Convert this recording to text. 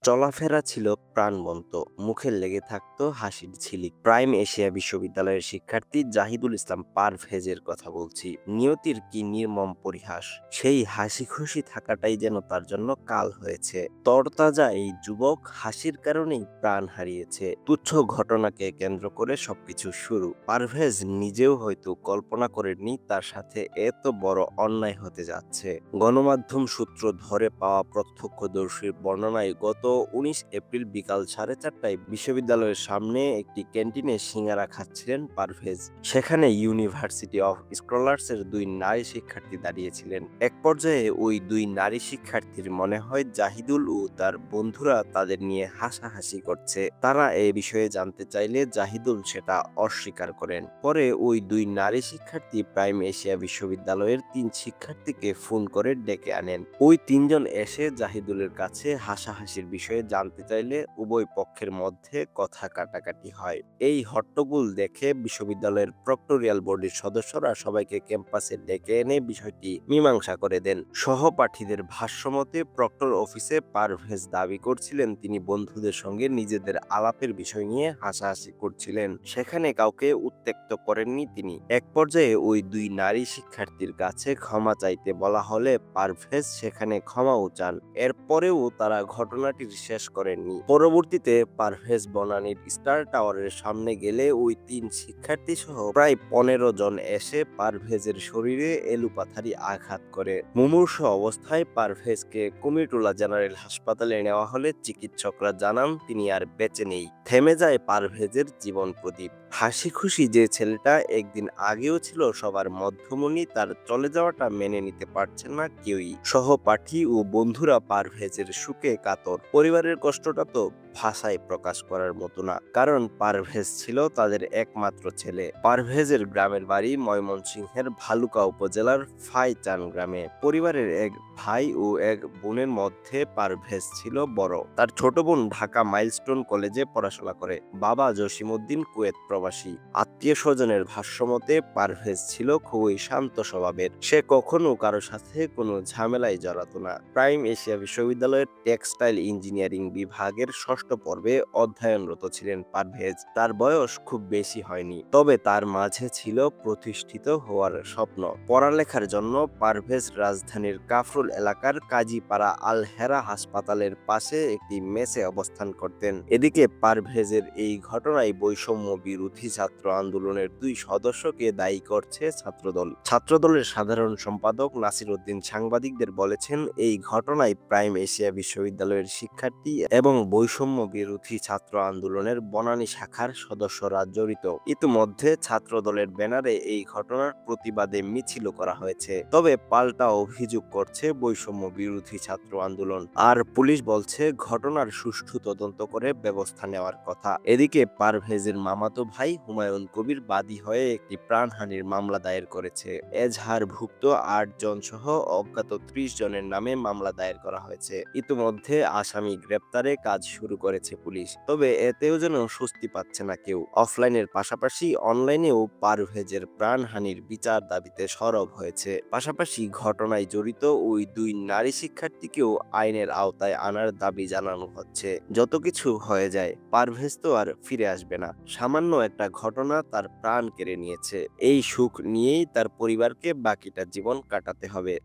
চলাফেরা ছিল প্রাণবন্ত, মুখে লেগে থাকতো হাসির ঝিলিক। প্রাইম এশিয়া বিশ্ববিদ্যালয়ের শিক্ষার্থী জাহিদুল ইসলাম পারভেজের কথা বলছি। নিয়তির কি নির্মম পরিহাস! সেই হাসি খুশি থাকাটাই যেন তার জন্য কাল হয়েছে। তরতাজা এই যুবক হাসির কারণেই প্রাণ হারিয়েছে। তুচ্ছ ঘটনাকে কেন্দ্র করে সবকিছু শুরু। পারভেজ নিজেও হয়তো কল্পনা করেননি তার সাথে এত বড় অন্যায় হতে যাচ্ছে। গণমাধ্যম সূত্র ধরে পাওয়া প্রত্যক্ষদর্শীর বর্ণনায় গত ১৯ এপ্রিল বিকাল ৪:৩০টায় বিশ্ববিদ্যালয়ের সামনে একটি ক্যান্টিনে সিঙ্গারা খাচ্ছিলেন পারভেজ। সেখানে ইউনিভার্সিটি অফ স্কলার্সের দুই নারী শিক্ষার্থী দাঁড়িয়েছিলেন। এক পর্যায়ে ওই দুই নারী শিক্ষার্থীর মনে হয় জাহিদুল ও তার বন্ধুরা তাদের নিয়ে হাসাহাসি করছে। তারা এ বিষয়ে জানতে চাইলে জাহিদুল সেটা অস্বীকার করেন। পরে ওই দুই নারী শিক্ষার্থী প্রাইম এশিয়া বিশ্ববিদ্যালয়ের ৩ শিক্ষার্থীকে ফোন করে ডেকে আনেন। ওই ৩ জন এসে জাহিদুলের কাছে হাসাহাসির বিষয়ে জানতে চাইলে উভয় পক্ষের মধ্যে কথা কাটাকাটি হয়। এই হট্টগোল দেখে বিশ্ববিদ্যালয়ের প্রক্টরিয়াল বোর্ডের সদস্যরা সবাইকে ক্যাম্পাসে ডেকে এনে বিষয়টি মীমাংসা করে দেন। সহপাঠীদের ভাষ্যমতে প্রক্টর অফিসে পারভেজ দাবি করছিলেন তিনি বন্ধুদের সঙ্গে নিজেদের আলাপের বিষয় নিয়ে হাসাহাসি করছিলেন। সেখানে কাউকে উত্ত্যক্ত করেননি তিনি। এক পর্যায়ে ওই দুই নারী শিক্ষার্থীর কাছে ক্ষমা চাইতে বলা হলে পারভেজ সেখানে ক্ষমাও চান। এরপরেও তারা ঘটনাটি শেষ করেননি। পরবর্তীতে পারভেজ বনানীর স্টার টাওয়ারের সামনে গেলে ওই ৩ শিক্ষার্থী সহ প্রায় ১৫ জন এসে পারভেজের শরীরে এলোপাথারি আঘাত করে। মুমূর্ষু অবস্থায় পারভেজকে কুমিরটুলা জেনারেল হাসপাতালে নেওয়া হলে চিকিৎসকরা জানান তিনি আর বেঁচে নেই। থেমে যায় পারভেজের জীবন প্রদীপ। হাসি খুশি যে ছেলেটা একদিন আগেও ছিল সবার মধ্যমণি, তার চলে যাওয়াটা মেনে নিতে পারছেন না কেউই। সহপাঠী ও বন্ধুরা পারভেজের সুখে কাতর। পরিবারের কষ্টটা তো ভাষায় প্রকাশ করার মতো না, কারণ পারভেজ ছিল তাদের একমাত্র ছেলে। পারভেজের গ্রামের বাড়ি ময়মনসিংহের ভালুকা উপজেলার ফাইচান গ্রামে। পরিবারের এক ভাই ও এক বোনের মধ্যে পারভেজ ছিল বড়। তার ছোট বোন ঢাকা মাইলস্টোন কলেজে পড়াশোনা করে। বাবা জসিমউদ্দিন কুয়েত প্রবাসী। আত্মীয় স্বজনের ভাষ্যমতে পারভেজ ছিল খুবই শান্ত স্বভাবের। সে কখনো কারো সাথে কোনো ঝামেলায় জড়াতো না। প্রাইম এশিয়া বিশ্ববিদ্যালয়ের টেক্সটাইল ইঞ্জিনিয়ারিং বিভাগের ৬ষ্ঠ পর্বে অধ্যয়নরত ছিলেন পারভেজ। তার বয়স খুব বেশি হয়নি, তবে তার মাঝে ছিল প্রতিষ্ঠিত হওয়ার স্বপ্ন। পড়ালেখার জন্য পারভেজ রাজধানীর কাফরুল এলাকার কাজীপাড়া আল হেরা হাসপাতালের পাশে একটি মেসে অবস্থান করতেন। এদিকে পারভেজের এই ঘটনায় বৈষম্য বিরোধী ছাত্র আন্দোলনের ২ সদস্যকে দায়ী করছে ছাত্রদল। ছাত্রদলের সাধারণ সম্পাদক নাসির উদ্দিন সাংবাদিকদের বলেছেন, এই ঘটনায় প্রাইম এশিয়া বিশ্ববিদ্যালয়ের শিক্ষার্থী এবং বৈষম্য বিরোধী ছাত্র আন্দোলনের বনানী শাখার সদস্যরা জড়িত। ইতিমধ্যে ছাত্রদলের ব্যানারে এই ঘটনার প্রতিবাদে মিছিলও করা হয়েছে। তবে পাল্টা অভিযোগ করছে বৈষম্য বিরোধী ছাত্র আন্দোলন। আর পুলিশ বলছে ঘটনার সুষ্ঠু তদন্ত করে ব্যবস্থা নেওয়ার কথা। এদিকে পারভেজের মামাতো ভাই হুমায়ুন কবির বাদী হয়ে একটি প্রাণহানির মামলা দায়ের করেছে। এজাহারভুক্ত ৮ জন সহ অজ্ঞাত ৩০ জনের নামে মামলা দায়ের করা হয়েছে। ইতিমধ্যে আসামি গ্রেপ্তারে কাজ শুরু করেছে পুলিশ। তবে এতেও যেন স্বস্তি পাচ্ছে না কেউ। অফলাইনের পাশাপাশি অনলাইনেও পারভেজের প্রাণহানির বিচার দাবিতে সরব হয়েছে। পাশাপাশি ঘটনায় জড়িত ওই ২ নারী শিক্ষার্থীকেও আইনের আওতায় আনার দাবি জানানো হচ্ছে। যত কিছু হয়ে যায়, পারভেজ তো আর ফিরে আসবে না। সামান্য একটা ঘটনা তার প্রাণ কেড়ে নিয়েছে। এই সুখ নিয়েই তার পরিবারকে বাকিটা জীবন কাটাতে হবে।